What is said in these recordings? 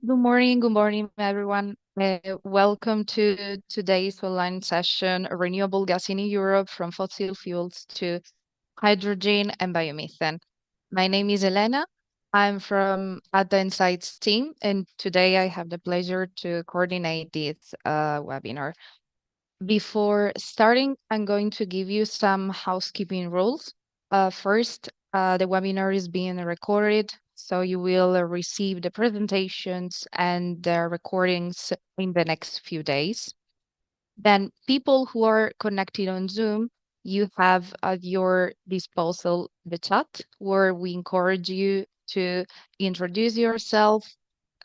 Good morning, everyone. Welcome to today's online session, Renewable Gas in Europe from Fossil Fuels to Hydrogen and Biomethane. My name is Elena. I'm from at the Insights team, and today I have the pleasure to coordinate this webinar. Before starting, I'm going to give you some housekeeping rules. First, the webinar is being recorded, so you will receive the presentations and the recordings in the next few days. Then people who are connected on Zoom, you have at your disposal the chat, where we encourage you to introduce yourself,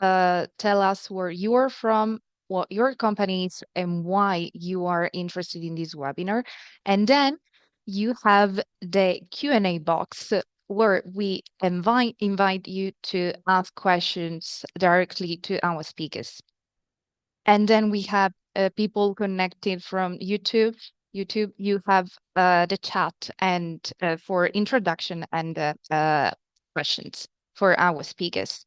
tell us where you are from, what your company is, and why you are interested in this webinar. And then you have the Q&A box where we invite you to ask questions directly to our speakers. And then we have people connected from YouTube. YouTube, you have the chat and for introduction and questions for our speakers.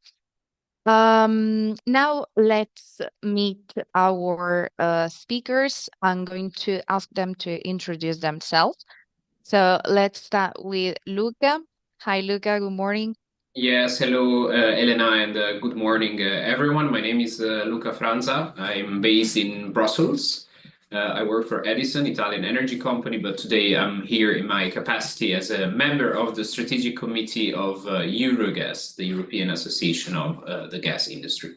Now let's meet our speakers. I'm going to ask them to introduce themselves. So let's start with Luca. Hi, Luca. Good morning. Yes, hello, Elena, and good morning, everyone. My name is Luca Franza. I'm based in Brussels. I work for Edison, Italian energy company, but today I'm here in my capacity as a member of the strategic committee of Eurogas, the European Association of the Gas Industry.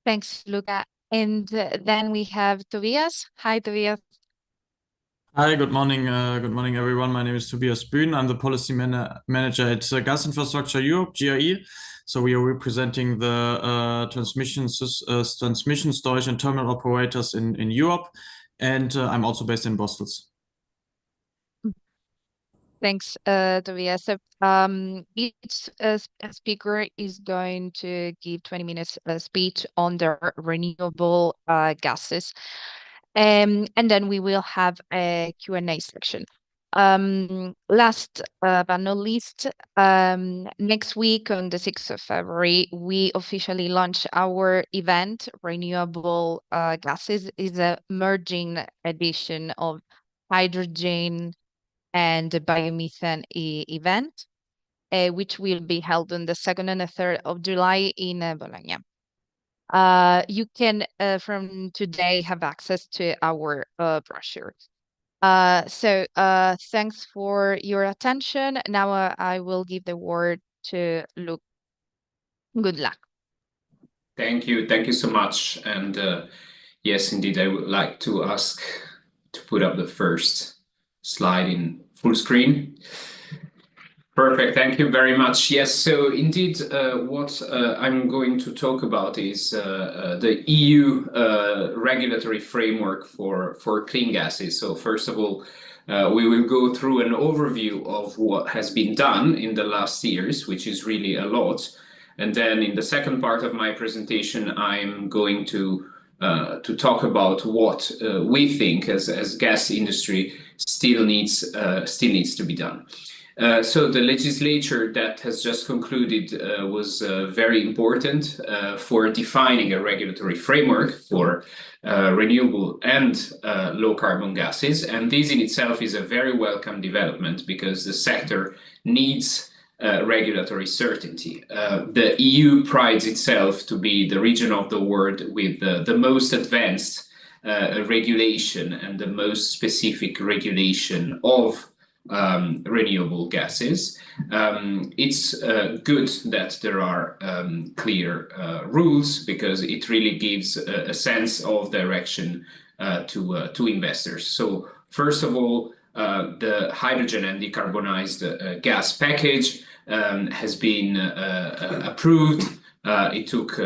Thanks, Luca. And then we have Tobias. Hi, Tobias. Hi, good morning. Good morning, everyone. My name is Tobias Bühnen. I'm the policy manager at Gas Infrastructure Europe, GRE. So we are representing the transmission, storage, and terminal operators in Europe. And I'm also based in Brussels. Thanks, Tobias. So, each speaker is going to give 20 minutes speech on the renewable gases. And then we will have a Q&A section. Last but not least, next week on the 6th of February, we officially launch our event, Renewable Gases is a merging edition of hydrogen and the biomethane event, which will be held on the 2nd and the 3rd of July in Bologna. You can, from today, have access to our brochure. So thanks for your attention. Now I will give the word to Luke. Good luck. Thank you so much. And yes, indeed, I would like to ask to put up the first slide in full screen. Perfect, thank you very much. Yes, so indeed, what I'm going to talk about is the EU regulatory framework for clean gases. So first of all, we will go through an overview of what has been done in the last years, which is really a lot. And then in the second part of my presentation, I'm going to talk about what we think as gas industry still needs to be done. So the legislature that has just concluded was very important for defining a regulatory framework for renewable and low carbon gases. And this in itself is a very welcome development because the sector needs regulatory certainty. The EU prides itself to be the region of the world with the most advanced a regulation and the most specific regulation of renewable gases. It's good that there are clear rules, because it really gives a sense of direction to investors. So first of all, the hydrogen and decarbonized gas package has been approved. It took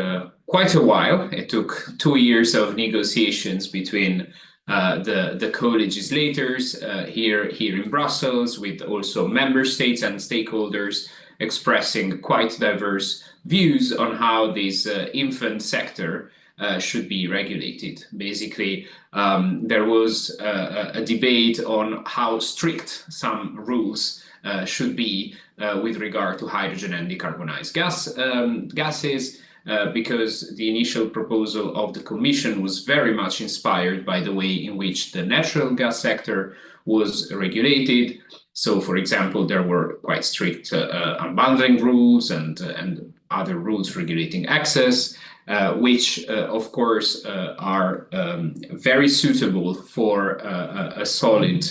quite a while. It took 2 years of negotiations between the co-legislators here in Brussels, with also member states and stakeholders expressing quite diverse views on how this infant sector should be regulated. Basically, there was a debate on how strict some rules should be with regard to hydrogen and decarbonized gases. Because the initial proposal of the Commission was very much inspired by the way in which the natural gas sector was regulated. So, for example, there were quite strict unbundling rules and other rules regulating access, which, of course, are very suitable for a solid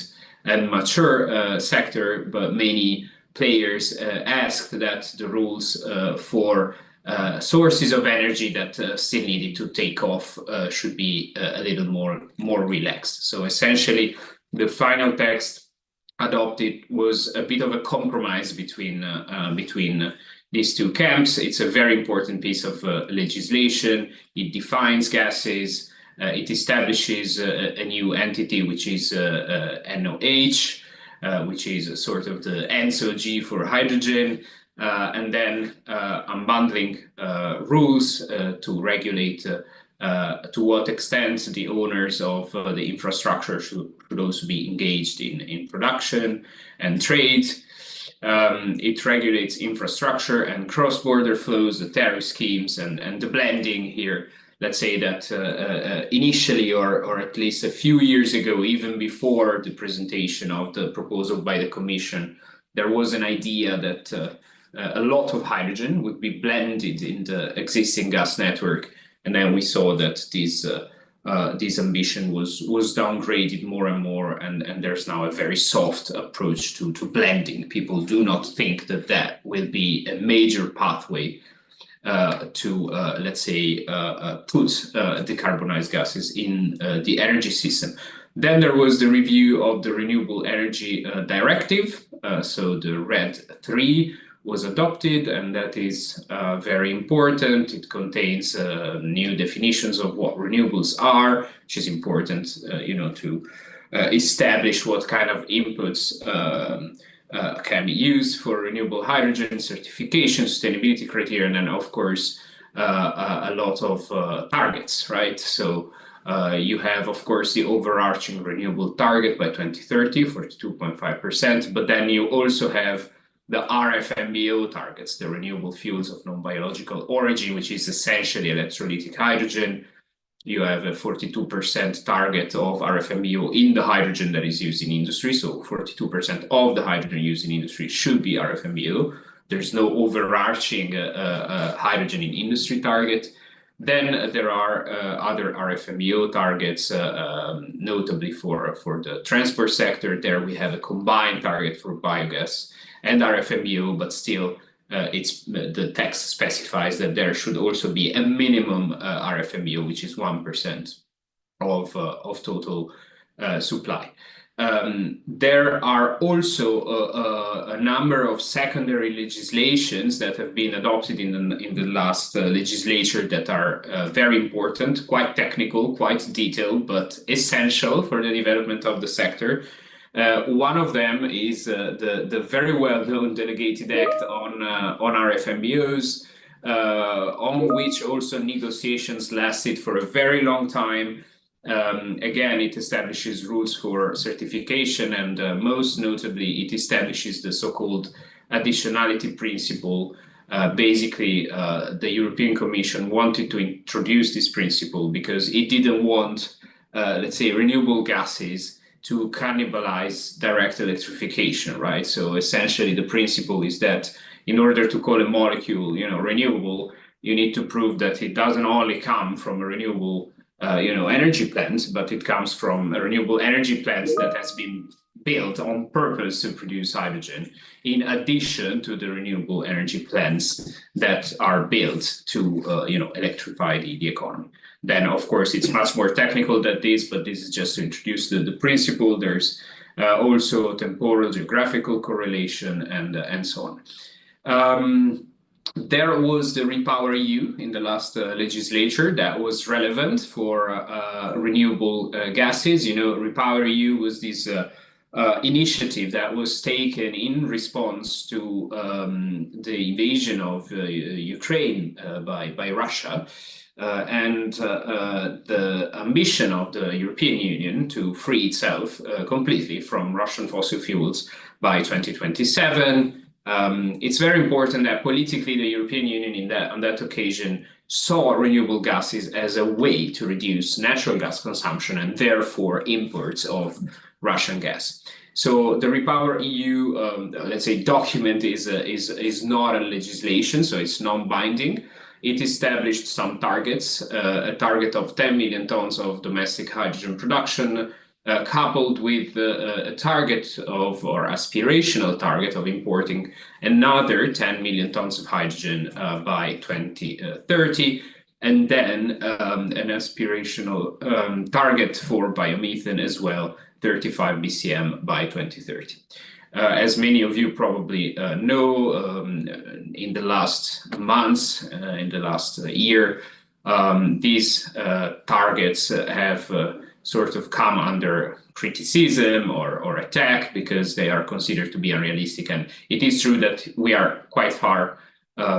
and mature sector, but many players asked that the rules for sources of energy that still needed to take off should be a little more relaxed. So essentially, the final text adopted was a bit of a compromise between these two camps. It's a very important piece of legislation. It defines gases. It establishes a new entity, which is NOH, which is sort of the NSOG for hydrogen. And then unbundling rules to regulate to what extent the owners of the infrastructure should also be engaged in production and trade. It regulates infrastructure and cross-border flows, the tariff schemes, and the blending here. Let's say that initially, or at least a few years ago, even before the presentation of the proposal by the Commission, there was an idea that a lot of hydrogen would be blended in the existing gas network, and then we saw that this ambition was downgraded more and more, and there's now a very soft approach to blending. People do not think that will be a major pathway to let's say put decarbonized gases in the energy system. Then there was the review of the Renewable Energy Directive, so the RED 3 was adopted, and that is very important. It contains new definitions of what renewables are, which is important, to establish what kind of inputs can be used for renewable hydrogen certification, sustainability criteria, and then, of course, a lot of targets, right? So you have, of course, the overarching renewable target by 2030 for 2.5%, but then you also have the RFMBO targets, the renewable fuels of non-biological origin, which is essentially electrolytic hydrogen. You have a 42% target of RFMBO in the hydrogen that is used in industry. So 42% of the hydrogen used in industry should be RFMBO. There's no overarching hydrogen in industry target. Then there are other RFMBO targets, notably for the transport sector. There we have a combined target for biogas and RFMBO, but still the text specifies that there should also be a minimum RFMBO, which is 1% of total supply. There are also a number of secondary legislations that have been adopted in the last legislature that are very important, quite technical, quite detailed, but essential for the development of the sector. One of them is the very well-known Delegated Act on RFMBOs, on which also negotiations lasted for a very long time. Again, it establishes rules for certification, and most notably, it establishes the so-called additionality principle. Basically, the European Commission wanted to introduce this principle because it didn't want, let's say, renewable gases to cannibalize direct electrification, right? So essentially, the principle is that in order to call a molecule, renewable, you need to prove that it doesn't only come from a renewable energy plant, but it comes from a renewable energy plant that has been built on purpose to produce hydrogen, in addition to the renewable energy plants that are built to electrify the economy. Then, of course, it's much more technical than this, but this is just to introduce the principle. There's also temporal, geographical correlation, and so on. There was the Repower EU in the last legislature that was relevant for renewable gases. Repower EU was this initiative that was taken in response to the invasion of Ukraine by Russia. And the ambition of the European Union to free itself completely from Russian fossil fuels by 2027. It's very important that politically the European Union on that occasion saw renewable gases as a way to reduce natural gas consumption and therefore imports of Russian gas. So the Repower EU, let's say, document is not a legislation, so it's non-binding. It established some targets, a target of 10 million tons of domestic hydrogen production, coupled with a target or aspirational target of importing another 10 million tons of hydrogen by 2030, and then an aspirational target for biomethane as well, 35 BCM by 2030. As many of you probably know, in the last months, in the last year, these targets have sort of come under criticism or attack because they are considered to be unrealistic. And it is true that we are quite far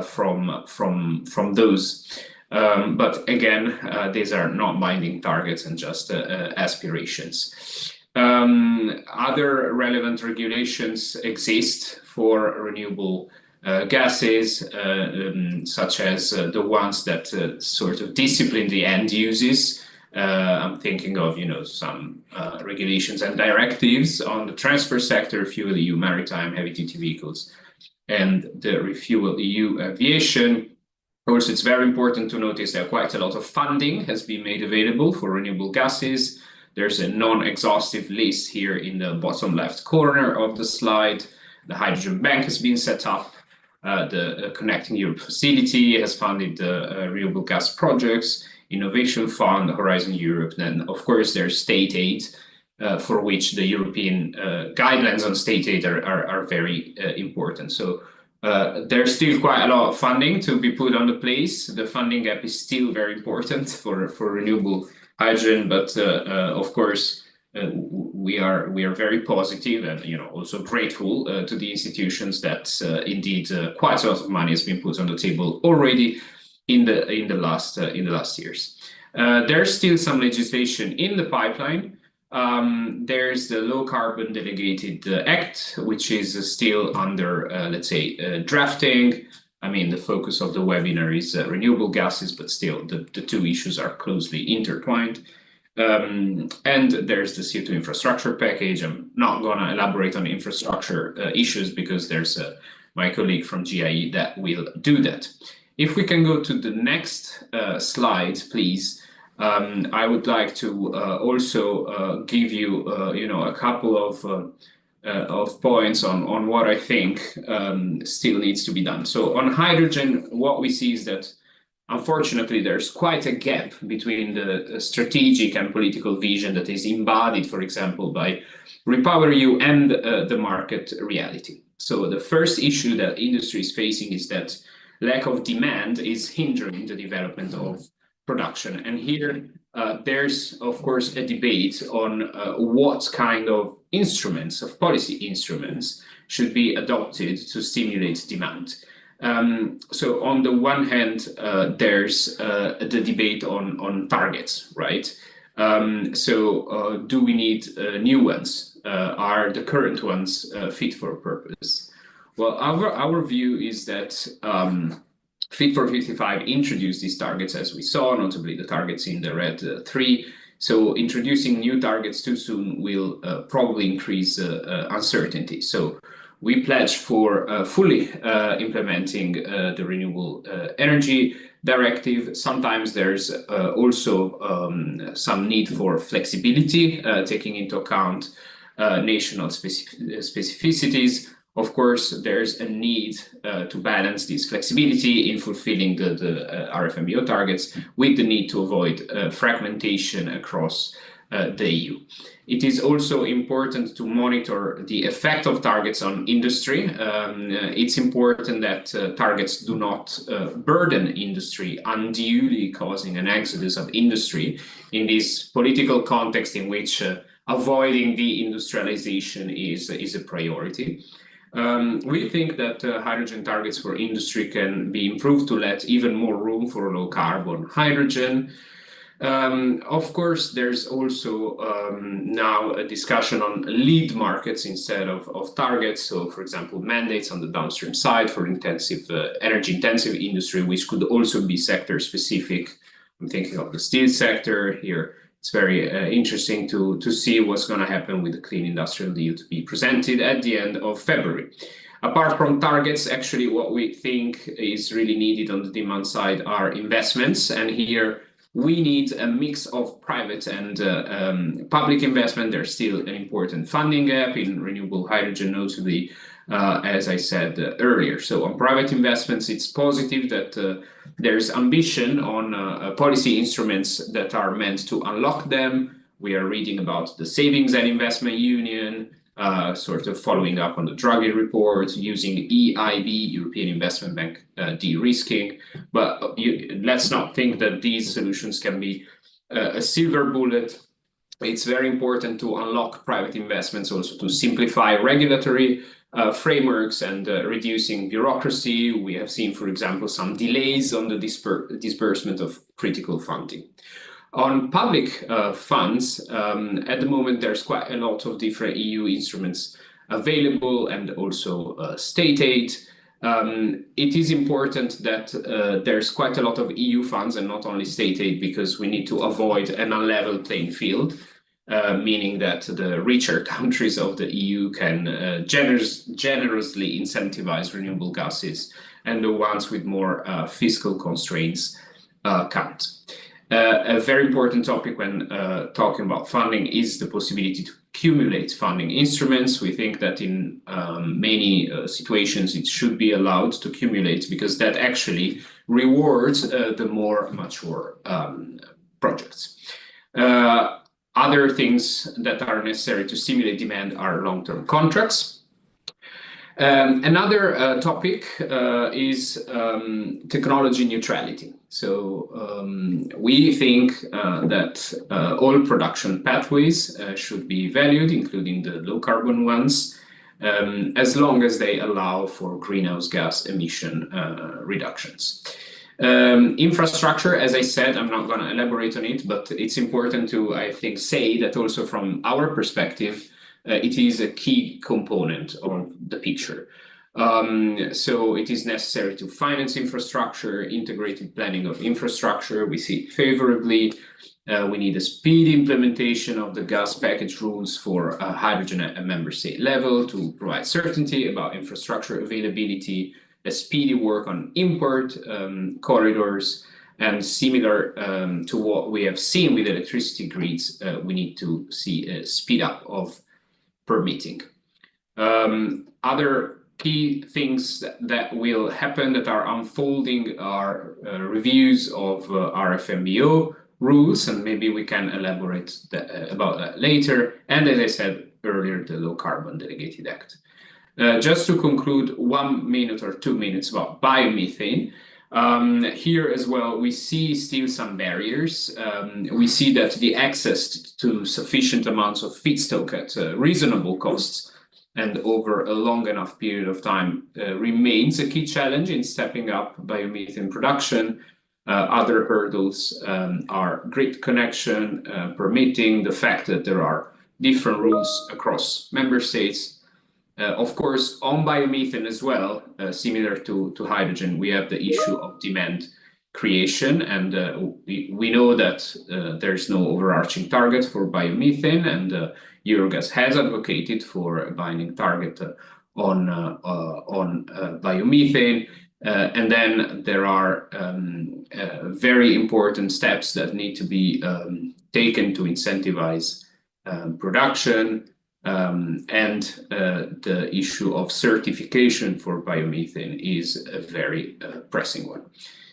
from those. But again, these are not binding targets and just aspirations. Other relevant regulations exist for renewable gases, such as the ones that sort of discipline the end uses. I'm thinking of some regulations and directives on the transport sector, Fuel EU Maritime, heavy-duty vehicles, and the Refuel EU Aviation. Of course, it's very important to notice that quite a lot of funding has been made available for renewable gases. There's a non-exhaustive list here in the bottom left corner of the slide. The Hydrogen Bank has been set up. The Connecting Europe facility has funded the renewable gas projects, Innovation Fund, Horizon Europe. Then, of course, there's state aid, for which the European guidelines on state aid are very important. So there's still quite a lot of funding to be put on the place. The funding gap is still very important for renewable hydrogen, but of course we are very positive and also grateful to the institutions that indeed quite a lot of money has been put on the table already in the last years. There's still some legislation in the pipeline. There's the Low Carbon Delegated Act, which is still under, let's say, drafting. I mean, the focus of the webinar is renewable gases, but still the two issues are closely intertwined. And there's the CO2 infrastructure package. I'm not going to elaborate on infrastructure issues because there's my colleague from GIE that will do that. If we can go to the next slide, please. I would like to also give you, a couple of points on what I think still needs to be done. So on hydrogen, what we see is that unfortunately there's quite a gap between the strategic and political vision that is embodied, for example, by Repower EU and the market reality. So the first issue that industry is facing is that lack of demand is hindering the development of production. And here there's, of course, a debate on what kind of instruments, of policy instruments, should be adopted to stimulate demand. So on the one hand, there's the debate on targets, right? So do we need new ones? Are the current ones fit for purpose? Well, our view is that Fit for 55 introduced these targets, as we saw, notably the targets in the red 3. So introducing new targets too soon will probably increase uncertainty. So we pledge for fully implementing the renewable energy directive. Sometimes there's also some need for flexibility, taking into account national specificities. Of course, there's a need to balance this flexibility in fulfilling the RFMBO targets with the need to avoid fragmentation across the EU. It is also important to monitor the effect of targets on industry. It's important that targets do not burden industry, unduly causing an exodus of industry in this political context in which avoiding deindustrialization is a priority. We think that hydrogen targets for industry can be improved to let even more room for low carbon hydrogen. Of course, there's also now a discussion on lead markets instead of targets. So, for example, mandates on the downstream side for energy intensive industry, which could also be sector specific. I'm thinking of the steel sector here. It's very interesting to see what's going to happen with the Clean Industrial Deal to be presented at the end of February. Apart from targets, actually, what we think is really needed on the demand side are investments. And here we need a mix of private and public investment. There's still an important funding gap in renewable hydrogen, notably, as I said earlier. So on private investments, it's positive that there's ambition on policy instruments that are meant to unlock them. We are reading about the Savings and Investment Union, sort of following up on the Draghi report, using EIB, European Investment Bank, de-risking. But let's not think that these solutions can be a silver bullet. It's very important to unlock private investments, also to simplify regulatory frameworks and reducing bureaucracy. We have seen, for example, some delays on the disbursement of critical funding. On public funds, at the moment, there's quite a lot of different EU instruments available and also state aid. It is important that there's quite a lot of EU funds and not only state aid, because we need to avoid an unlevel playing field, meaning that the richer countries of the EU can generously incentivize renewable gases, and the ones with more fiscal constraints can't. A very important topic when talking about funding is the possibility to accumulate funding instruments. We think that in many situations it should be allowed to accumulate, because that actually rewards the more mature projects. Other things that are necessary to stimulate demand are long-term contracts. Another topic is technology neutrality. So we think that all production pathways should be valued, including the low carbon ones, as long as they allow for greenhouse gas emission reductions. Infrastructure, as I said, I'm not going to elaborate on it, but it's important to, I think, say that also from our perspective, it is a key component of the picture. So it is necessary to finance infrastructure, integrated planning of infrastructure. We see it favorably. We need a speedy implementation of the gas package rules for hydrogen at a member state level to provide certainty about infrastructure availability, a speedy work on import corridors, and similar to what we have seen with electricity grids, we need to see a speed up of permitting. Other key things that will happen that are unfolding are reviews of RFMBO rules, and maybe we can elaborate about that later. And as I said earlier, the Low Carbon Delegated Act. Just to conclude, 1 minute or 2 minutes about biomethane. Here as well, we see still some barriers. We see that the access to sufficient amounts of feedstock at reasonable costs and over a long enough period of time remains a key challenge in stepping up biomethane production. Other hurdles are grid connection, permitting, the fact that there are different rules across member states. Of course, on biomethane as well, similar to hydrogen, we have the issue of demand creation, and we know that there's no overarching target for biomethane, and Eurogas has advocated for a binding target on biomethane. And then there are very important steps that need to be taken to incentivize production, and the issue of certification for biomethane is a very pressing one.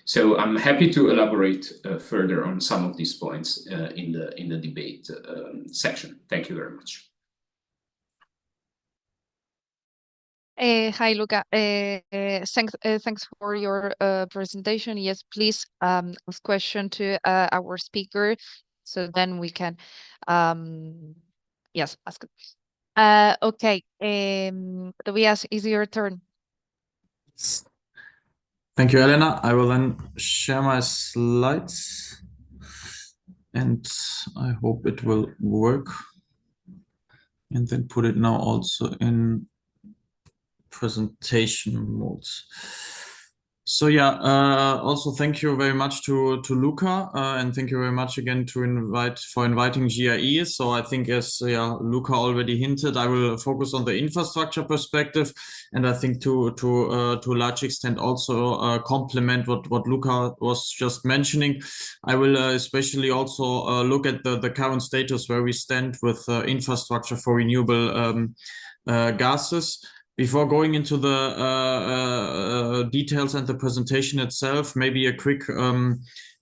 So I'm happy to elaborate further on some of these points in the debate section. Thank you very much. Hi, Luca. Thanks for your presentation. Yes, please ask question to our speaker, so then we can, yes, ask. Okay, Tobias, is your turn. Thank you, Elena. I will then share my slides, and I hope it will work. And then put it now also in presentation modes. So yeah, also thank you very much to Luca, and thank you very much again for inviting GRE. So I think, as Luca already hinted, I will focus on the infrastructure perspective, and I think to a large extent also complement what Luca was just mentioning. I will especially also look at the current status where we stand with infrastructure for renewable gases. Before going into the details and the presentation itself, maybe a quick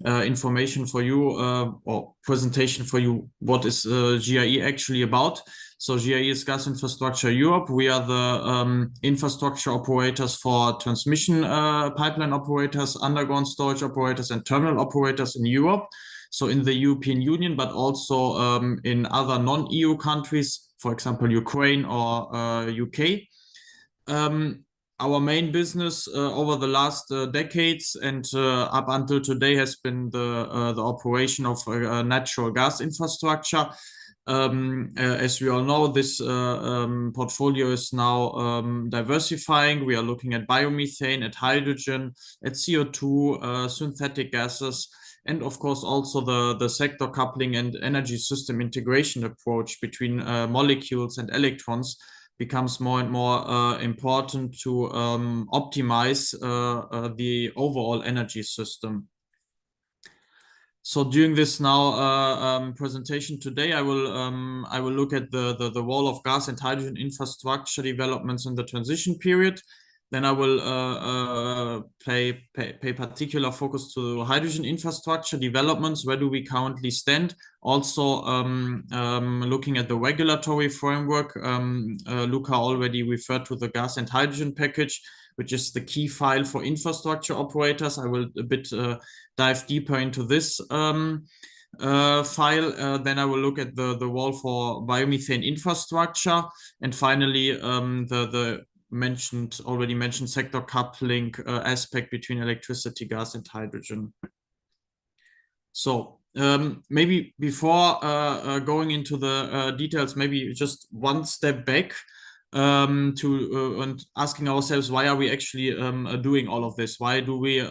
information for you or presentation for you. What is GRE actually about? So GRE is Gas Infrastructure Europe. We are the infrastructure operators for transmission pipeline operators, underground storage operators, and terminal operators in Europe. So in the European Union, but also in other non-EU countries, for example, Ukraine or UK. Our main business over the last decades and up until today has been the operation of natural gas infrastructure. As we all know, this portfolio is now diversifying. We are looking at biomethane, at hydrogen, at CO2, synthetic gases, and of course also the sector coupling and energy system integration approach between molecules and electrons becomes more and more important to optimize the overall energy system. So during this now presentation today, I will look at the role of gas and hydrogen infrastructure developments in the transition period. Then I will pay particular focus to hydrogen infrastructure developments. Where do we currently stand? Also looking at the regulatory framework. Luca already referred to the gas and hydrogen package, which is the key file for infrastructure operators. I will a bit dive deeper into this file. Then I will look at the role for biomethane infrastructure. And finally, the already mentioned sector coupling aspect between electricity, gas, and hydrogen. So maybe before going into the details, maybe just one step back and asking ourselves, why are we actually doing all of this? Why do we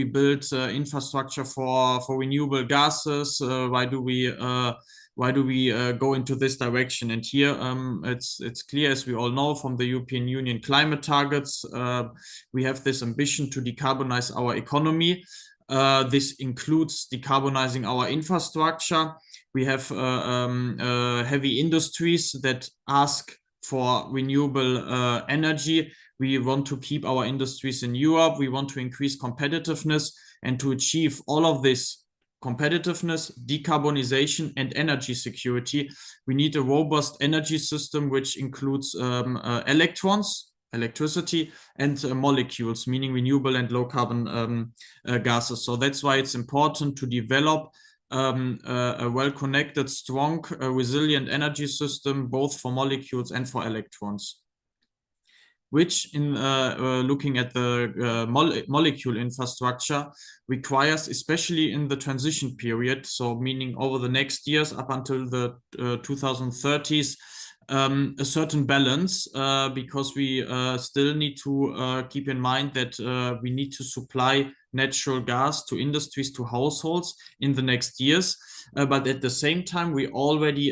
build infrastructure for renewable gases? Why do we go into this direction? And here it's clear, as we all know from the European Union climate targets, we have this ambition to decarbonize our economy. This includes decarbonizing our infrastructure. We have heavy industries that ask for renewable energy. We want to keep our industries in Europe. We want to increase competitiveness, and to achieve all of this competitiveness, decarbonization, and energy security, we need a robust energy system which includes electrons, electricity, and molecules, meaning renewable and low carbon gases. So that's why it's important to develop a well-connected, strong, resilient energy system, both for molecules and for electrons, which in looking at the molecule infrastructure requires, especially in the transition period, so meaning over the next years up until the 2030s, a certain balance, because we still need to keep in mind that we need to supply natural gas to industries, to households in the next years. But at the same time, we already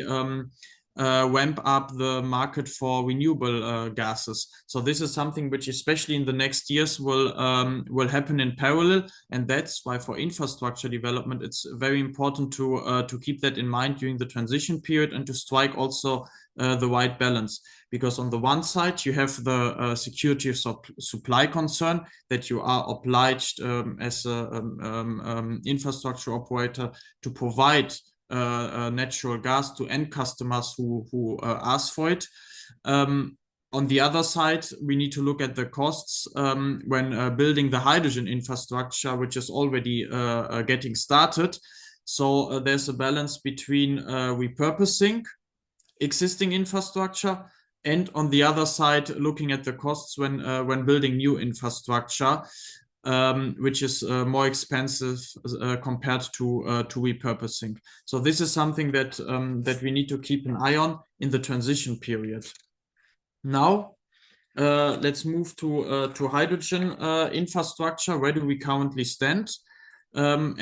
ramp up the market for renewable gases. So this is something which, especially in the next years, will happen in parallel, and that's why for infrastructure development it's very important to keep that in mind during the transition period and to strike also the right balance. Because on the one side you have the security of supply concern, that you are obliged as an infrastructure operator to provide natural gas to end customers who ask for it. On the other side, we need to look at the costs when building the hydrogen infrastructure, which is already getting started. So there's a balance between repurposing existing infrastructure and, on the other side, looking at the costs when building new infrastructure, which is more expensive compared to repurposing. So this is something that we need to keep an eye on in the transition period. Now, let's move to hydrogen infrastructure. Where do we currently stand? For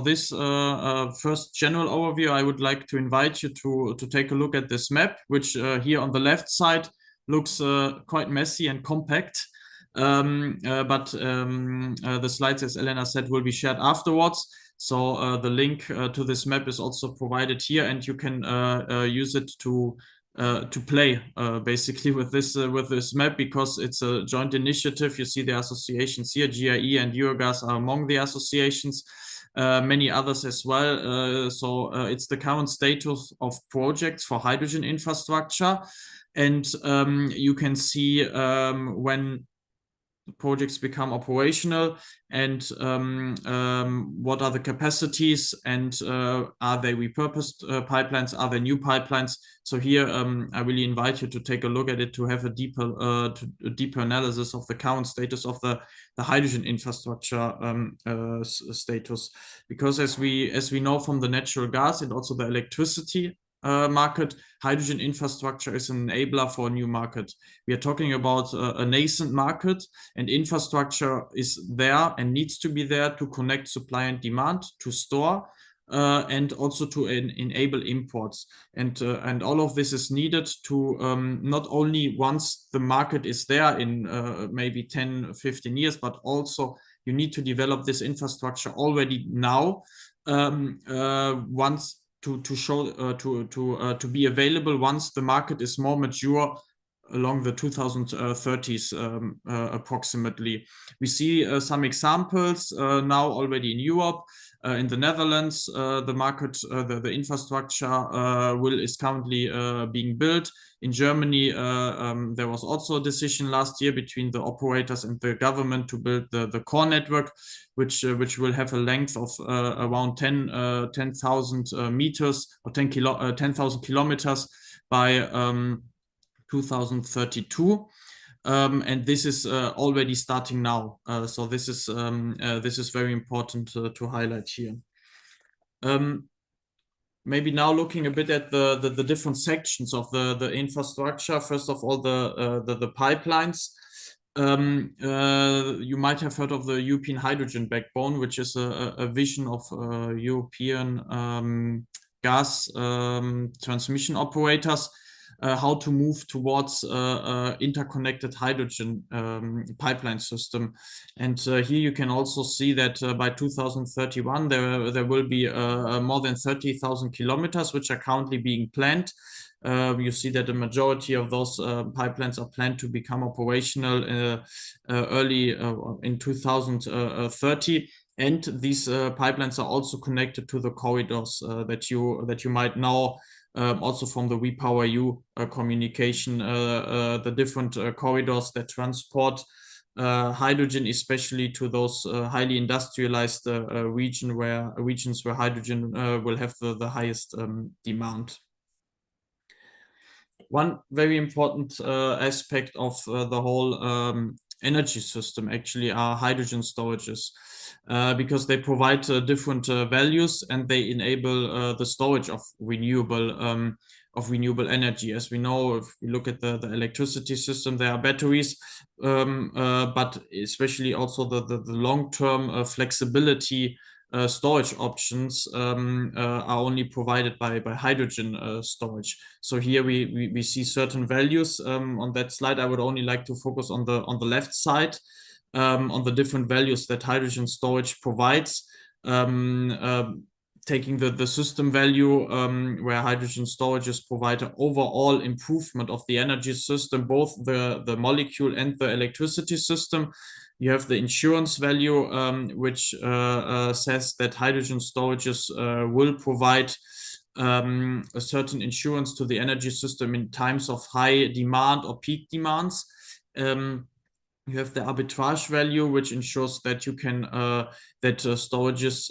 this first general overview, I would like to invite you to take a look at this map, which here on the left side looks quite messy and compact. But the slides, as Elena said, will be shared afterwards. So the link to this map is also provided here, and you can use it to play basically with this map, because it's a joint initiative. You see the associations here, GIE and Eurogas are among the associations, many others as well. So it's the current status of projects for hydrogen infrastructure, and you can see when projects become operational and what are the capacities, and are they repurposed pipelines, are they new pipelines. So here I really invite you to take a look at it, to have a deeper analysis of the current status of the hydrogen infrastructure status, because as we know from the natural gas and also the electricity market, hydrogen infrastructure is an enabler for a new market. We are talking about a nascent market, and infrastructure is there and needs to be there to connect supply and demand, to store, and also to enable imports. And all of this is needed to not only once the market is there in maybe 10, 15 years, but also you need to develop this infrastructure already now, once to show to be available once the market is more mature along the 2030s approximately. We see some examples now already in Europe. In the Netherlands, the market, the infrastructure is currently being built. In Germany, there was also a decision last year between the operators and the government to build the core network, which will have a length of around 10,000 meters or 10,000 kilometers by 2032. And this is already starting now. So this is very important to highlight here. Maybe now looking a bit at the different sections of the infrastructure. First of all, the pipelines. You might have heard of the European hydrogen backbone, which is a vision of European gas transmission operators, how to move towards interconnected hydrogen pipeline system. And here you can also see that by 2031 there will be more than 30,000 kilometers which are currently being planned. You see that the majority of those pipelines are planned to become operational early in 2030. And these pipelines are also connected to the corridors that you might know also from the REPowerEU communication, the different corridors that transport hydrogen, especially to those highly industrialized regions where hydrogen will have the highest demand. One very important aspect of the whole energy system actually are hydrogen storages, because they provide different values, and they enable the storage of renewable energy. As we know, if we look at the electricity system, there are batteries, but especially also the long-term flexibility storage options are only provided by hydrogen storage. So here we see certain values on that slide. I would only like to focus on the left side, on the different values that hydrogen storage provides. Taking the system value, where hydrogen storages provide an overall improvement of the energy system, both the molecule and the electricity system. You have the insurance value, which says that hydrogen storages will provide a certain insurance to the energy system in times of high demand or peak demands. You have the arbitrage value, which ensures that you can storages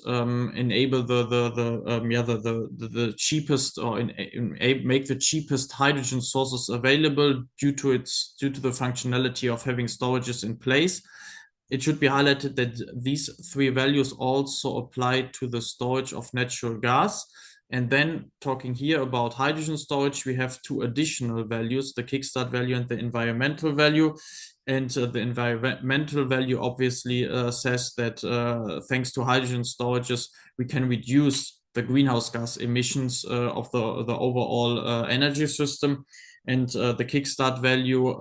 enable the cheapest, or make the cheapest hydrogen sources available due to the functionality of having storages in place. It should be highlighted that these three values also apply to the storage of natural gas. And then talking here about hydrogen storage, we have two additional values, the kickstart value and the environmental value. And the environmental value obviously says that thanks to hydrogen storages, we can reduce the greenhouse gas emissions of the overall energy system. And the kickstart value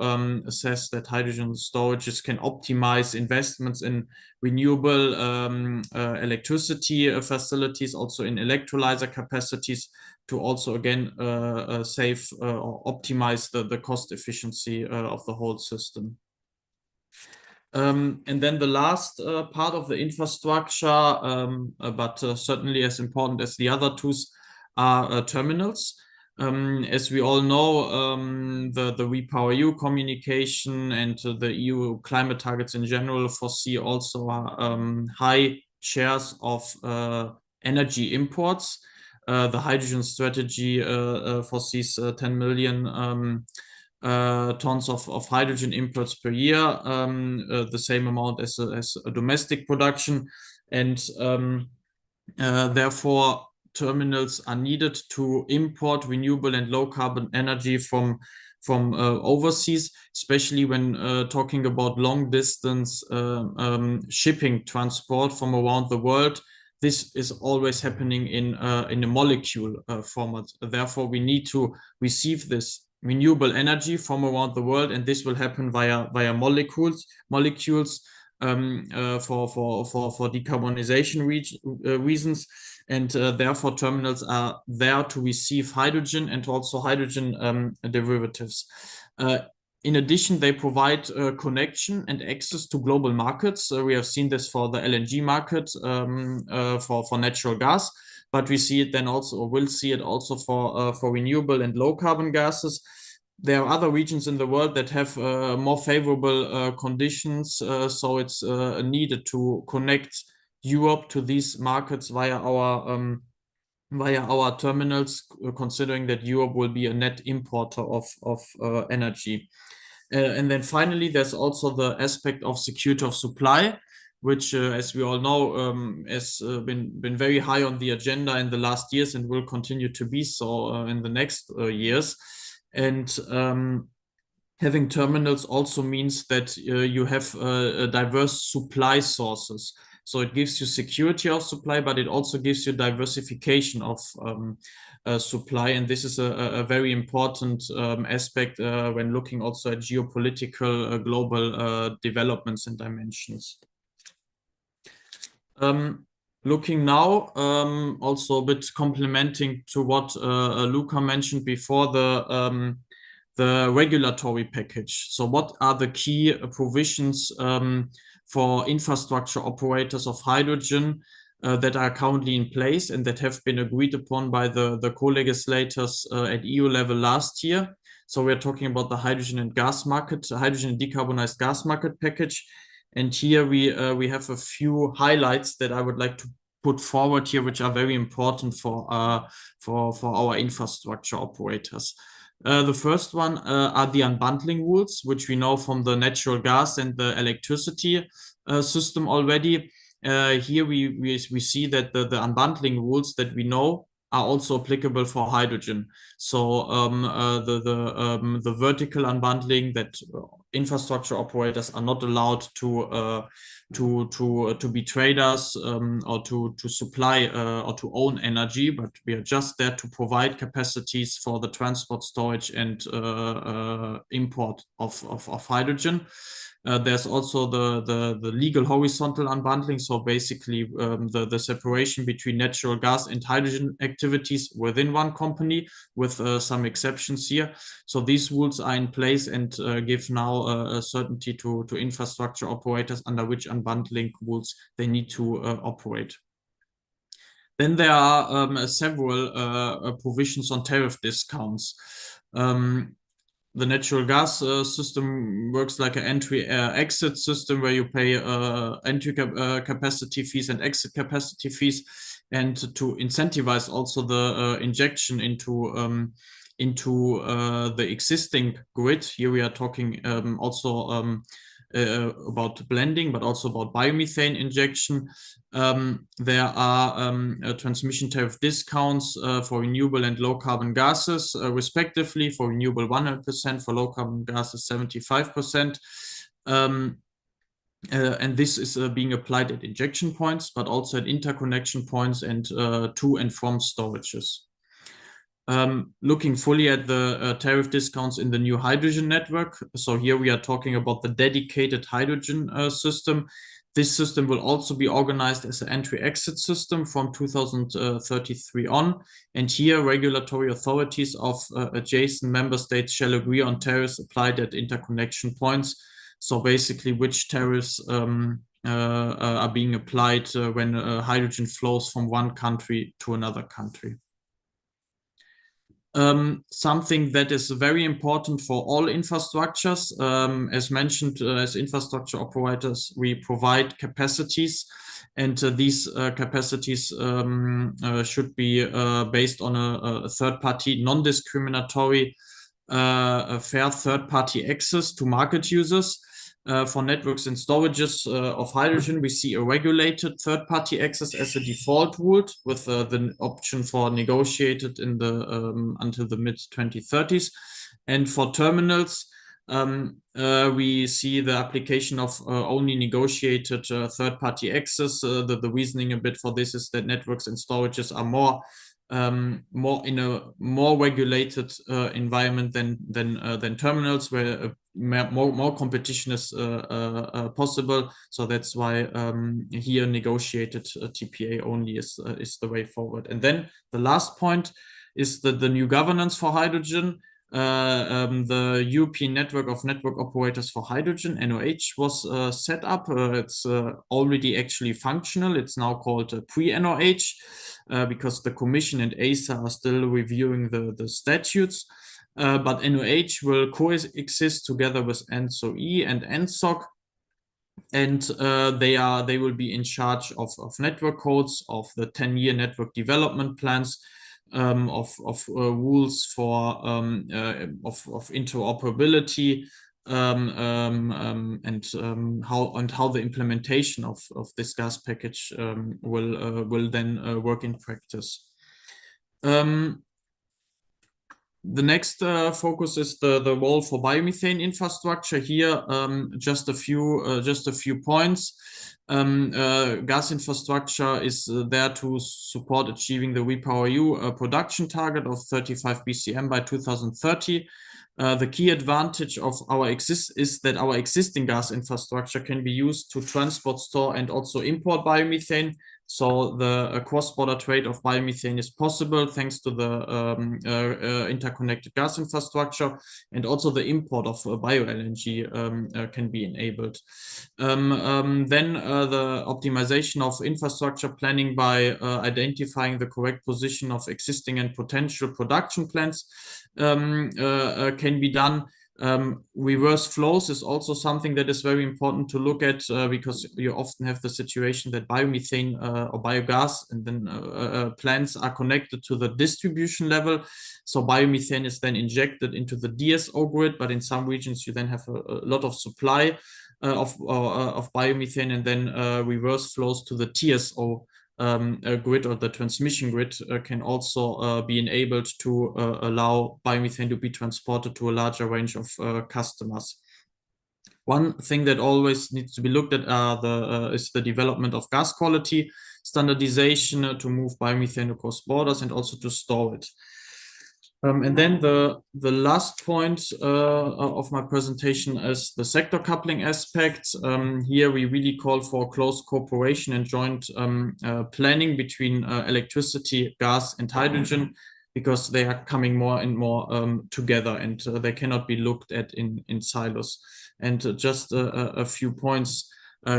says that hydrogen storages can optimize investments in renewable electricity facilities, also in electrolyzer capacities, to also again save or optimize the cost efficiency of the whole system. And then the last part of the infrastructure, but certainly as important as the other two, are terminals. As we all know, the REPowerEU communication and the EU climate targets in general foresee also high shares of energy imports. The hydrogen strategy foresees 10 million tons of hydrogen imports per year, the same amount as a domestic production. And therefore, terminals are needed to import renewable and low carbon energy from overseas, especially when talking about long distance shipping transport from around the world. This is always happening in a molecule format. Therefore, we need to receive this renewable energy from around the world, and this will happen via molecules for decarbonization reasons. And therefore, terminals are there to receive hydrogen and also hydrogen derivatives. In addition, they provide connection and access to global markets. We have seen this for the LNG market, for natural gas, but we see it then also, or will see it also for renewable and low carbon gases. There are other regions in the world that have more favorable conditions, so it's needed to connect Europe to these markets via our terminals, considering that Europe will be a net importer of energy. And then finally, there's also the aspect of security of supply, which, as we all know, has been very high on the agenda in the last years and will continue to be so in the next years. And having terminals also means that you have diverse supply sources. So it gives you security of supply, but it also gives you diversification of supply. And this is a very important aspect when looking also at geopolitical global developments and dimensions. Looking now, also a bit complementing to what Luca mentioned before, the regulatory package. So what are the key provisions for infrastructure operators of hydrogen that are currently in place and that have been agreed upon by the co-legislators at EU level last year? So we're talking about the hydrogen and decarbonized gas market package. And here we have a few highlights that I would like to put forward here, which are very important for our infrastructure operators. The first one are the unbundling rules, which we know from the natural gas and the electricity system already. Here we see that the unbundling rules that we know are also applicable for hydrogen. So the vertical unbundling, that infrastructure operators are not allowed to be traders or to supply or to own energy, but we are just there to provide capacities for the transport, storage, and import of hydrogen. There's also the legal horizontal unbundling, so basically the separation between natural gas and hydrogen activities within one company, with some exceptions here. So these rules are in place and give now a certainty to infrastructure operators under which unbundling rules they need to operate. Then there are several provisions on tariff discounts. The natural gas system works like an entry-exit system, where you pay entry capacity fees and exit capacity fees, and to incentivize also the injection into the existing grid. Here we are talking also about blending, but also about biomethane injection. There are transmission tariff discounts for renewable and low carbon gases, respectively. For renewable 100%, for low carbon gases 75%. And this is being applied at injection points, but also at interconnection points and to and from storages. Looking fully at the tariff discounts in the new hydrogen network. So here we are talking about the dedicated hydrogen system. This system will also be organized as an entry-exit system from 2033 on. And here regulatory authorities of adjacent member states shall agree on tariffs applied at interconnection points. So basically which tariffs are being applied when hydrogen flows from one country to another country. Something that is very important for all infrastructures. As mentioned, as infrastructure operators, we provide capacities, and these capacities should be based on a third-party, non-discriminatory, fair third-party access to market users. For networks and storages of hydrogen, we see a regulated third-party access as a default rule, with the option for negotiated in the until the mid-2030s. And for terminals, we see the application of only negotiated third-party access. The reasoning a bit for this is that networks and storages are more in a more regulated environment than terminals, where more competition is possible. So that's why here negotiated TPA only is the way forward. And then the last point is the new governance for hydrogen. The European Network of Network Operators for Hydrogen, NOH, was set up. It's already actually functional. It's now called pre-NOH because the Commission and ACER are still reviewing the statutes. But NOH will coexist together with NSOE and NSOC. And they will be in charge of network codes, of the 10-year network development plans, of rules for of interoperability, and how the implementation of this gas package will then work in practice. The next focus is the role for biomethane infrastructure. Here, just a few points. Gas infrastructure is there to support achieving the REPowerEU production target of 35 BCM by 2030. The key advantage of is that our existing gas infrastructure can be used to transport, store, and also import biomethane. So the cross-border trade of biomethane is possible thanks to the interconnected gas infrastructure, and also the import of bio-LNG can be enabled. Then the optimization of infrastructure planning by identifying the correct position of existing and potential production plants can be done. Reverse flows is also something that is very important to look at because you often have the situation that biomethane or biogas and then plants are connected to the distribution level. So biomethane is then injected into the DSO grid, but in some regions you then have a lot of supply of biomethane, and then reverse flows to the TSO grid or the transmission grid can also be enabled to allow biomethane to be transported to a larger range of customers. One thing that always needs to be looked at is the development of gas quality standardization to move biomethane across borders and also to store it. And then the last point of my presentation is the sector coupling aspect. Here we really call for close cooperation and joint planning between electricity, gas, and hydrogen, because they are coming more and more together, and they cannot be looked at in silos. And just a few points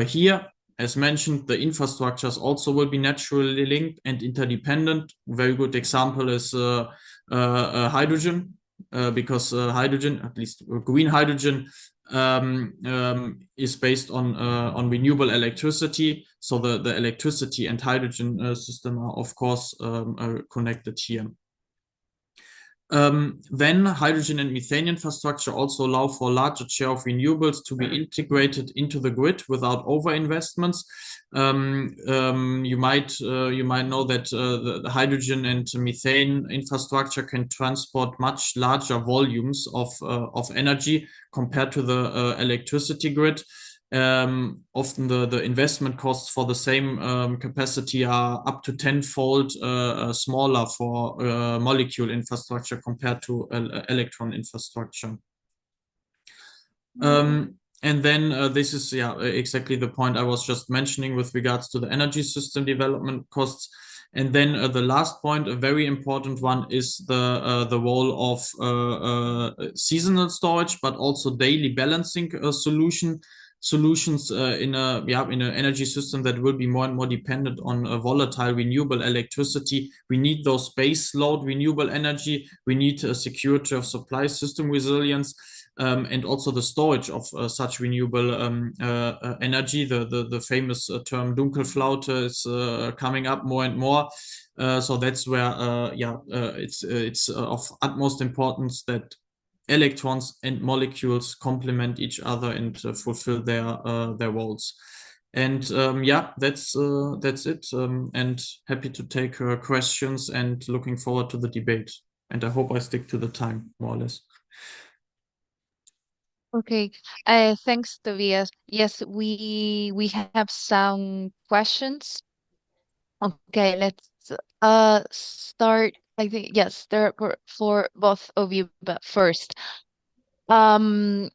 here. As mentioned, the infrastructures also will be naturally linked and interdependent. Very good example is hydrogen, because hydrogen, at least green hydrogen, is based on renewable electricity. So the electricity and hydrogen system are of course connected here. Then hydrogen and methane infrastructure also allow for a larger share of renewables to be integrated into the grid without overinvestments. You might know that the hydrogen and methane infrastructure can transport much larger volumes of energy compared to the electricity grid. Often the investment costs for the same capacity are up to tenfold smaller for molecule infrastructure compared to electron infrastructure. And then this is exactly the point I was just mentioning with regards to the energy system development costs. And then the last point, a very important one, is the role of seasonal storage, but also daily balancing solutions in an energy system that will be more and more dependent on volatile renewable electricity. We need those base load renewable energy. We need security of supply, system resilience, and also the storage of such renewable energy. The famous term Dunkelflaute is coming up more and more. So that's where it's of utmost importance that electrons and molecules complement each other and fulfill their roles. And that's it. And happy to take questions and looking forward to the debate. And I hope I stick to the time, more or less. Okay. Thanks, Tobias. Yes, we have some questions. Okay, let's start. I think yes, there are for both of you, but first, um,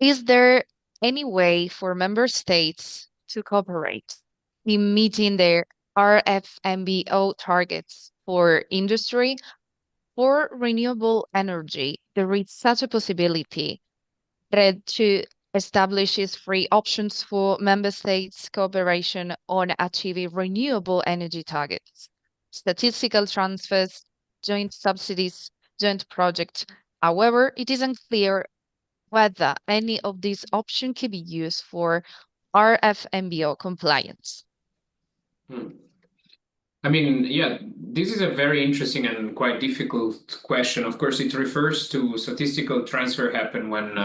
is there any way for member states to cooperate in meeting their RFMBO targets for industry? For renewable energy, there is such a possibility. RED to establishes free options for member states' cooperation on achieving renewable energy targets, statistical transfers, joint subsidies, joint projects. However, it is unclear whether any of these options can be used for RFMBO compliance. I mean, yeah, this is a very interesting and quite difficult question. Of course, it refers to statistical transfer happen when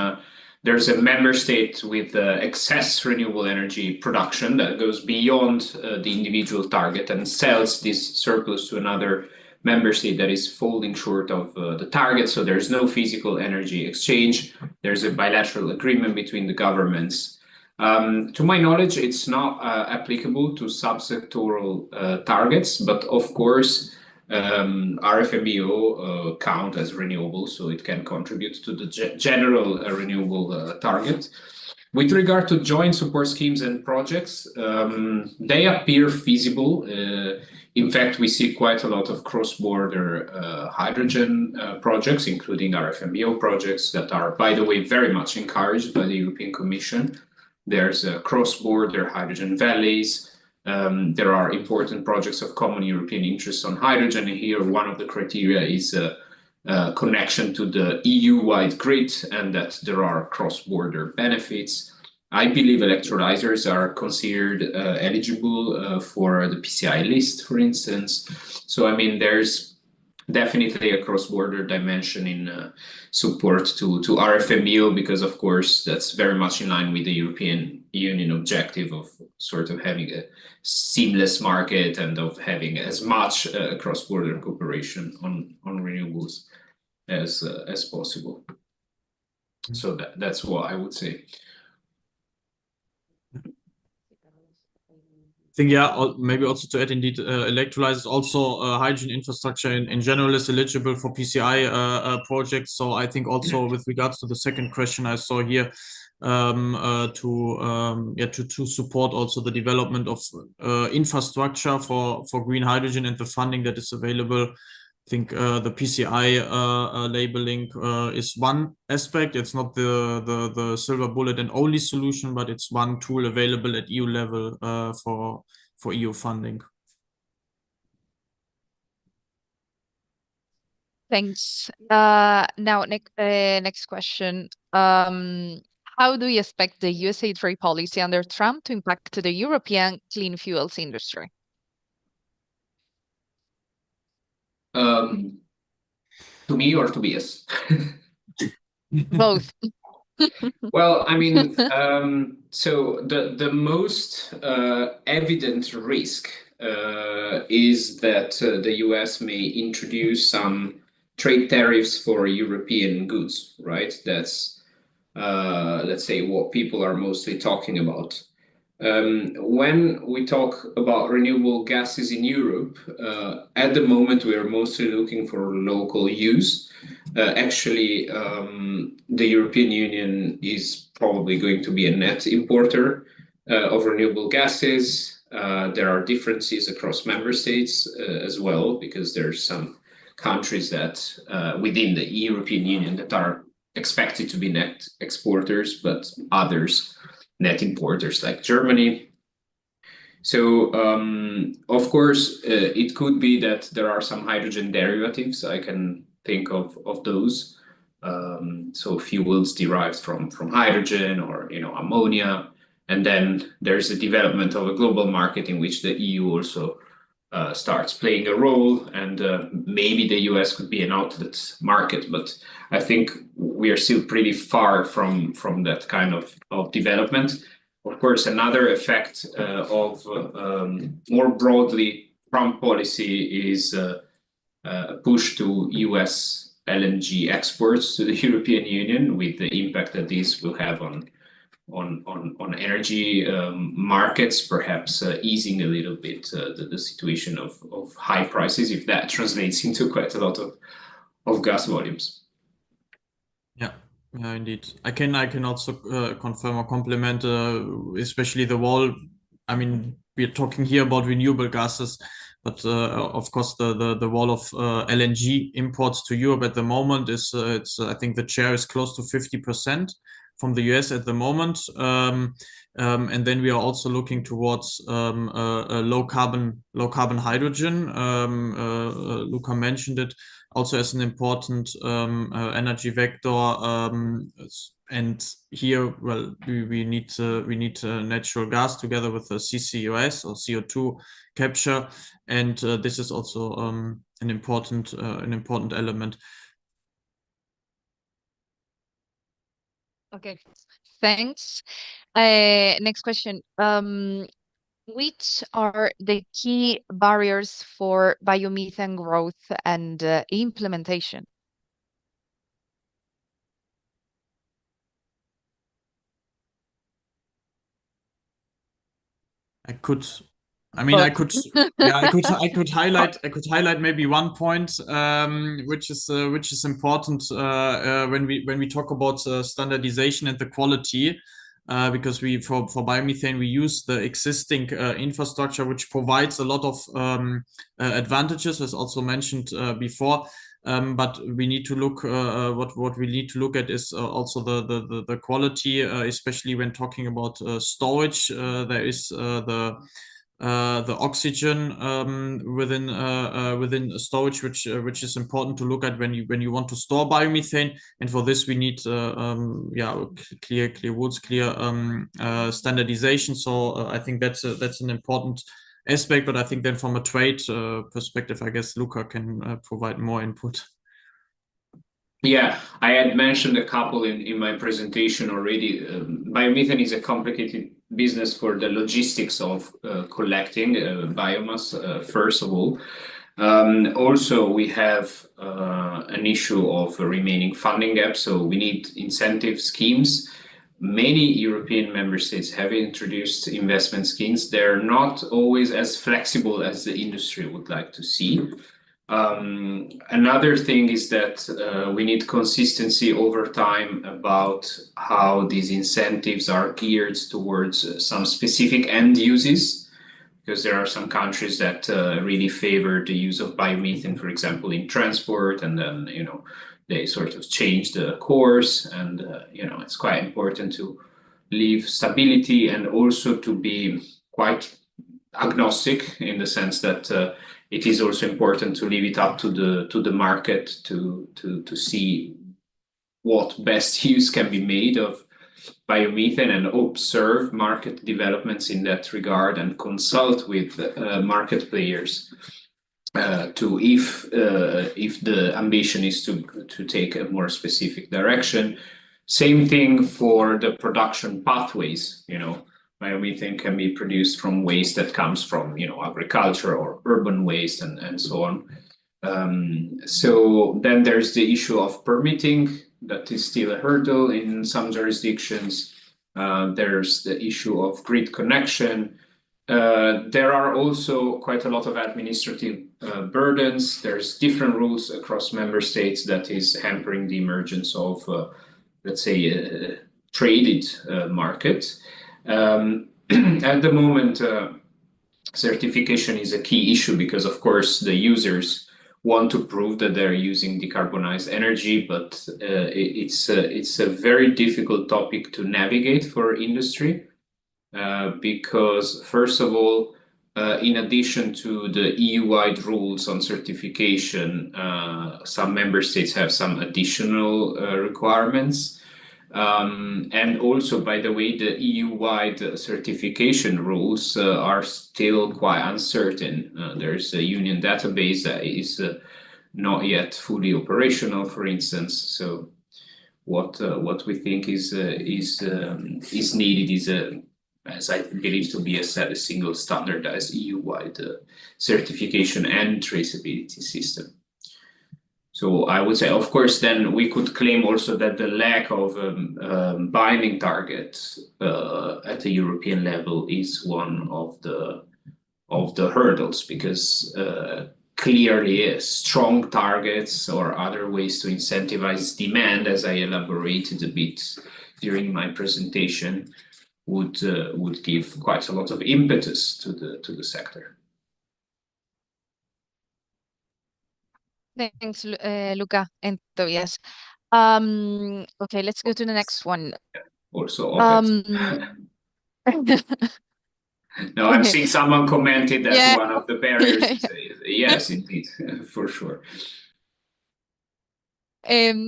there's a member state with excess renewable energy production that goes beyond the individual target and sells this surplus to another member state that is falling short of the target. So there's no physical energy exchange. There's a bilateral agreement between the governments. To my knowledge, it's not applicable to subsectoral targets, but of course, RFMBO count as renewable, so it can contribute to the general renewable target. With regard to joint support schemes and projects, they appear feasible. In fact, we see quite a lot of cross-border hydrogen projects, including RFMBO projects that are, by the way, very much encouraged by the European Commission. There's cross-border hydrogen valleys. There are important projects of common European interest on hydrogen. And here, one of the criteria is connection to the EU-wide grid and that there are cross-border benefits. I believe electrolyzers are considered eligible for the PCI list, for instance. So, I mean, there's definitely a cross-border dimension in support to RFMBO, because of course that's very much in line with the European Union objective of sort of having a seamless market and of having as much cross-border cooperation on renewables as possible. So that's what I would say. I think, yeah, maybe also to add, indeed, electrolyzers, also hydrogen infrastructure in general is eligible for PCI projects. So I think also with regards to the second question I saw here, to support also the development of infrastructure for green hydrogen and the funding that is available. I think the PCI labeling is one aspect. It's not the silver bullet and only solution, but it's one tool available at EU level for EU funding. Thanks. Now, next question. How do you expect the USA trade policy under Trump to impact the European clean fuels industry? To me or Tobias? Both. Well, I mean, so the most evident risk is that the US may introduce some trade tariffs for European goods, right? That's let's say what people are mostly talking about. When we talk about renewable gases in Europe, at the moment we are mostly looking for local use. Actually, the European Union is probably going to be a net importer of renewable gases. There are differences across member states as well, because there's some countries that within the European Union that are expected to be net exporters, but others net importers like Germany. So of course, it could be that there are some hydrogen derivatives. I can think of those. So fuels derived from hydrogen or ammonia, and then there's the development of a global market in which the EU also starts playing a role, and maybe the US could be an outlet market, but I think we are still pretty far from that kind of development. Of course, another effect of more broadly Trump policy is a push to US LNG exports to the European Union, with the impact that this will have on energy markets, perhaps easing a little bit the situation of high prices, if that translates into quite a lot of gas volumes. Yeah, indeed. I can also confirm or complement, especially the wall. I mean, we're talking here about renewable gases, but of course the wall of LNG imports to Europe at the moment is I think the share is close to 50% from the US at the moment, and then we are also looking towards low carbon hydrogen. Luca mentioned it also as an important energy vector, and here, well, we need natural gas together with the CCUS or CO2 capture, and this is also an important element. Okay, thanks. Next question. Which are the key barriers for biomethane growth and implementation? I could highlight maybe one point, which is important when we talk about standardization and the quality, because for biomethane we use the existing infrastructure, which provides a lot of advantages, as also mentioned before. But we need to look what we need to look at is also the quality, especially when talking about storage. There is the oxygen within storage, which is important to look at when you want to store biomethane, and for this we need clear rules, clear standardization. So I think that's an important aspect, but I think then from a trade perspective, I guess Luca can provide more input. Yeah, I had mentioned a couple in my presentation already. Biomethane is a complicated business for the logistics of collecting biomass, first of all. Also, we have an issue of a remaining funding gap, so we need incentive schemes. Many European member states have introduced investment schemes. They're not always as flexible as the industry would like to see. Another thing is that we need consistency over time about how these incentives are geared towards some specific end uses, because there are some countries that really favor the use of biomethane, for example, in transport, and then they sort of change the course, and it's quite important to leave stability and also to be quite agnostic in the sense that it is also important to leave it up to the market to see what best use can be made of biomethane and observe market developments in that regard and consult with market players to if the ambition is to take a more specific direction. Same thing for the production pathways. Biomethane can be produced from waste that comes from agriculture or urban waste and so on. So then there's the issue of permitting. That is still a hurdle in some jurisdictions. There's the issue of grid connection. There are also quite a lot of administrative burdens. There's different rules across member states that is hampering the emergence of, let's say, a traded market. At the moment, certification is a key issue because, of course, the users want to prove that they're using decarbonized energy, but it's a very difficult topic to navigate for industry because, first of all, in addition to the EU-wide rules on certification, some member states have some additional requirements. And also, by the way, the EU-wide certification rules are still quite uncertain. There's a union database that is not yet fully operational, for instance. So, what we think is needed is as I believe to be a single standardized EU-wide certification and traceability system. So I would say, of course, then we could claim also that the lack of binding targets at the European level is one of the hurdles, because clearly strong targets or other ways to incentivize demand, as I elaborated a bit during my presentation, would give quite a lot of impetus to the sector. Thanks, Luca and Tobias. Okay, let's go to the next one. Also, no, I'm seeing someone commented that one of the barriers is yes, indeed, for sure.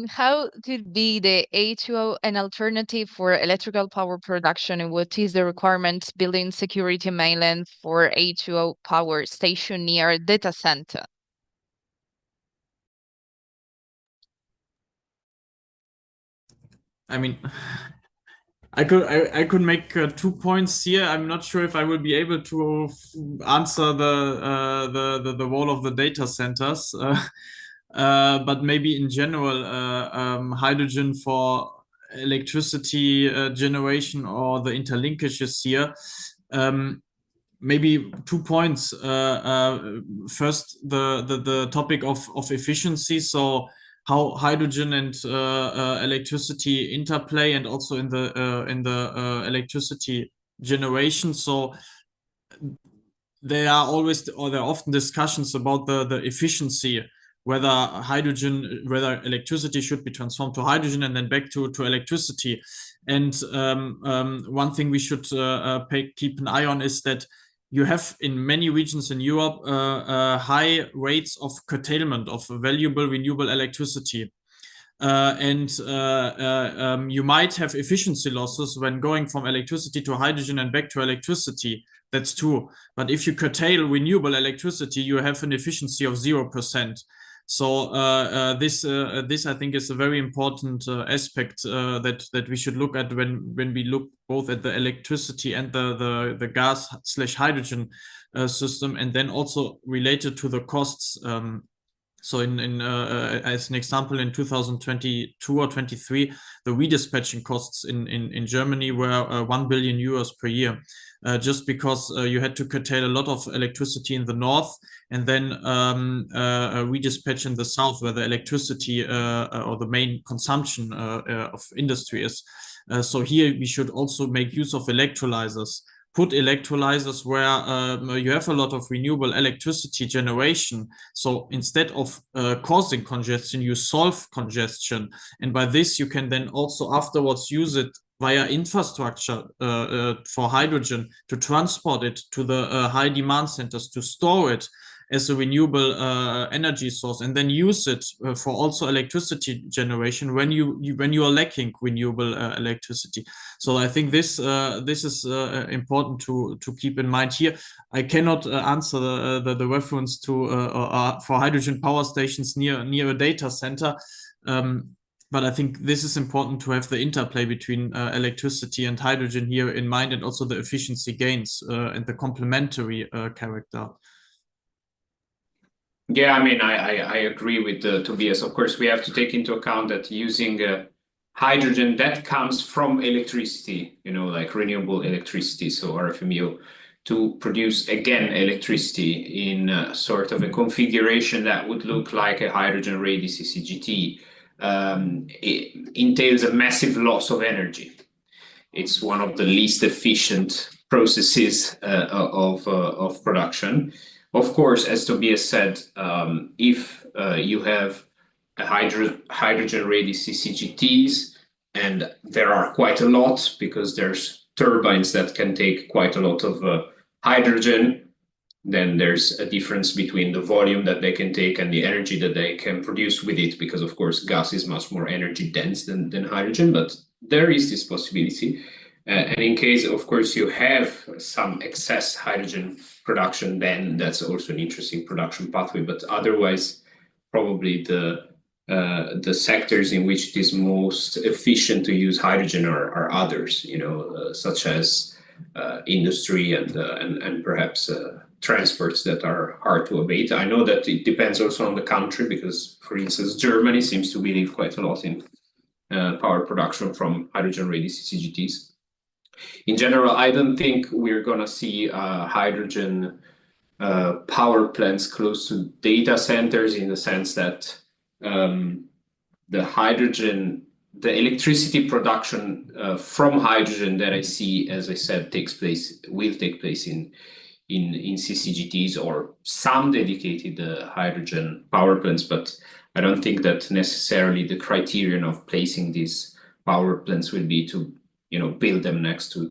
How could be the A2O an alternative for electrical power production, and what is the requirement building security mainland for A2O power station near data center? I mean, I could make 2 points here. I'm not sure if I will be able to answer the role of the data centers, but maybe in general, hydrogen for electricity generation or the interlinkages here. Maybe 2 points. First, the topic of efficiency. So how hydrogen and electricity interplay, and also in the electricity generation. So there are often discussions about the efficiency, whether electricity should be transformed to hydrogen and then back to electricity. And one thing we should keep an eye on is that you have in many regions in Europe high rates of curtailment of valuable renewable electricity. You might have efficiency losses when going from electricity to hydrogen and back to electricity. That's true. But if you curtail renewable electricity, you have an efficiency of 0%. So this I think is a very important aspect that we should look at when we look both at the electricity and the gas/hydrogen system, and then also related to the costs. So as an example, in 2022 or 23, the redispatching costs in Germany were 1 billion euros per year, just because you had to curtail a lot of electricity in the north and then redispatch in the south, where the electricity or the main consumption of industry is. So here we should also make use of electrolyzers. Put electrolyzers where you have a lot of renewable electricity generation. So instead of causing congestion, you solve congestion. And by this, you can then also afterwards use it via infrastructure for hydrogen to transport it to the high demand centers, to store it as a renewable energy source, and then use it for also electricity generation when you are lacking renewable electricity. So I think this is important to keep in mind here. I cannot answer the reference to for hydrogen power stations near a data center. But I think this is important to have the interplay between electricity and hydrogen here in mind, and also the efficiency gains and the complementary character. Yeah, I mean, I agree with Tobias. Of course, we have to take into account that using hydrogen that comes from electricity, you know, like renewable electricity, so RFMEO, to produce again electricity in sort of a configuration that would look like a hydrogen-ready CCGT, it entails a massive loss of energy. It's one of the least efficient processes of production. Of course, as Tobias said, if you have a hydrogen-ready CCGTs, and there are quite a lot because there's turbines that can take quite a lot of hydrogen, then there's a difference between the volume that they can take and the energy that they can produce with it, because of course gas is much more energy dense than hydrogen, but there is this possibility. And in case, of course, you have some excess hydrogen production, then that's also an interesting production pathway. But otherwise, probably the sectors in which it is most efficient to use hydrogen are others, you know, such as industry and perhaps transports that are hard to abate. I know that it depends also on the country, because, for instance, Germany seems to believe quite a lot in power production from hydrogen-ready CCGTs. In general, I don't think we're going to see hydrogen power plants close to data centers, in the sense that the electricity production from hydrogen that I see, as I said, will take place in CCGTs or some dedicated hydrogen power plants. But I don't think that necessarily the criterion of placing these power plants will be to, you know, build them next to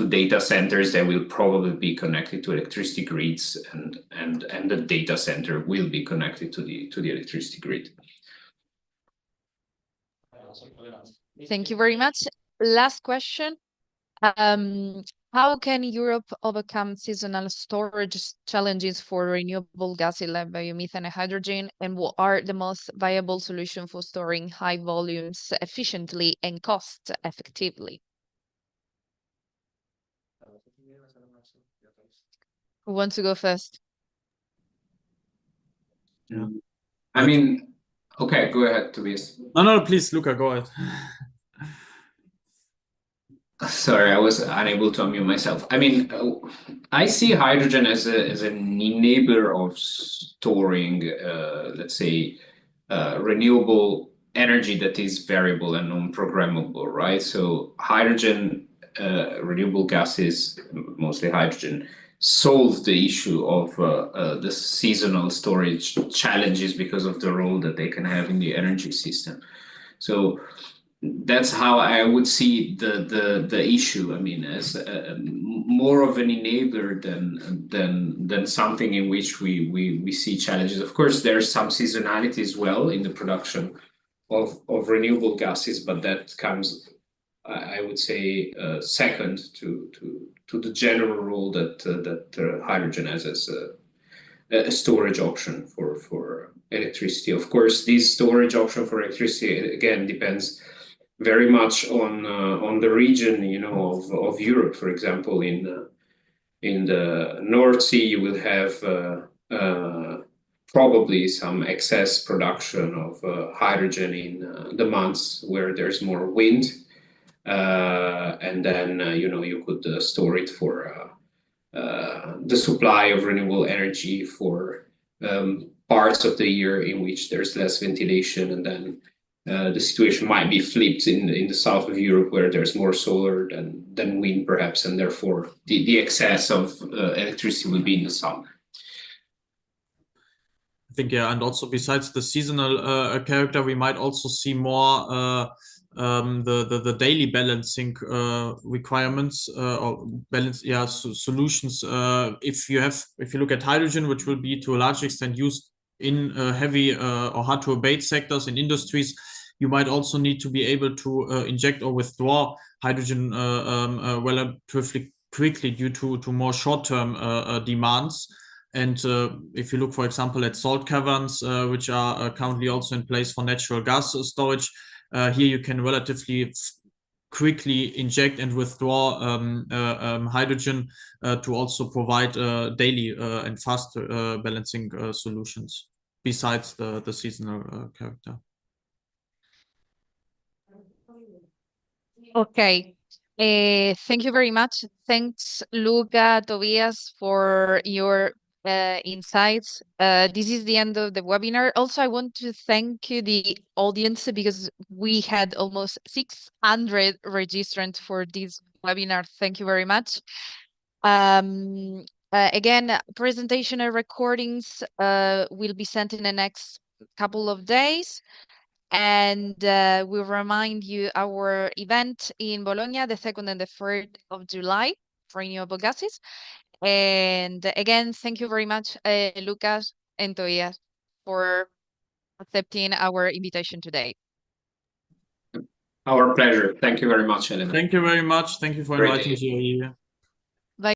data centers that will probably be connected to electricity grids, and the data center will be connected to the electricity grid. Thank you very much. Last question. How can Europe overcome seasonal storage challenges for renewable gas like biomethane and hydrogen? And what are the most viable solutions for storing high volumes efficiently and cost effectively? Who wants to go first? Yeah. I mean, okay, go ahead, Tobias. No, please, Luca, go ahead. Sorry, I was unable to unmute myself. I mean, I see hydrogen as an enabler of storing, let's say, renewable energy that is variable and non-programmable, right? So hydrogen, renewable gases, mostly hydrogen, solve the issue of the seasonal storage challenges because of the role that they can have in the energy system. So that's how I would see the issue. I mean, as more of an enabler than something in which we see challenges. Of course, there's some seasonality as well in the production of renewable gases, but that comes, I would say, second to the general role that hydrogen has as a storage option for electricity. Of course, this storage option for electricity again depends very much on the region, you know, of Europe. For example, in the North Sea, you will have probably some excess production of hydrogen in the months where there's more wind, and then you know, you could store it for the supply of renewable energy for parts of the year in which there's less ventilation, and then the situation might be flipped in the south of Europe where there's more solar than wind, perhaps, and therefore the excess of electricity will be in the summer. I think, yeah, and also besides the seasonal character, we might also see more the daily balancing requirements or balance, yeah, solutions. If you look at hydrogen, which will be to a large extent used in heavy or hard to abate sectors in industries, you might also need to be able to inject or withdraw hydrogen relatively quickly due to more short-term demands. And if you look, for example, at salt caverns, which are currently also in place for natural gas storage, here you can relatively quickly inject and withdraw hydrogen to also provide daily and fast balancing solutions besides the seasonal character. Okay. Thank you very much. Thanks, Luca, Tobias, for your insights. This is the end of the webinar. Also, I want to thank you, the audience, because we had almost 600 registrants for this webinar. Thank you very much. Again, presentation and recordings will be sent in the next couple of days. And we'll remind you our event in Bologna, the 2nd and the 3rd of July, for renewable gases. And again, thank you very much, Lucas and Tobias, for accepting our invitation today. Our pleasure. Thank you very much, Elena. Thank you very much. Thank you for inviting me.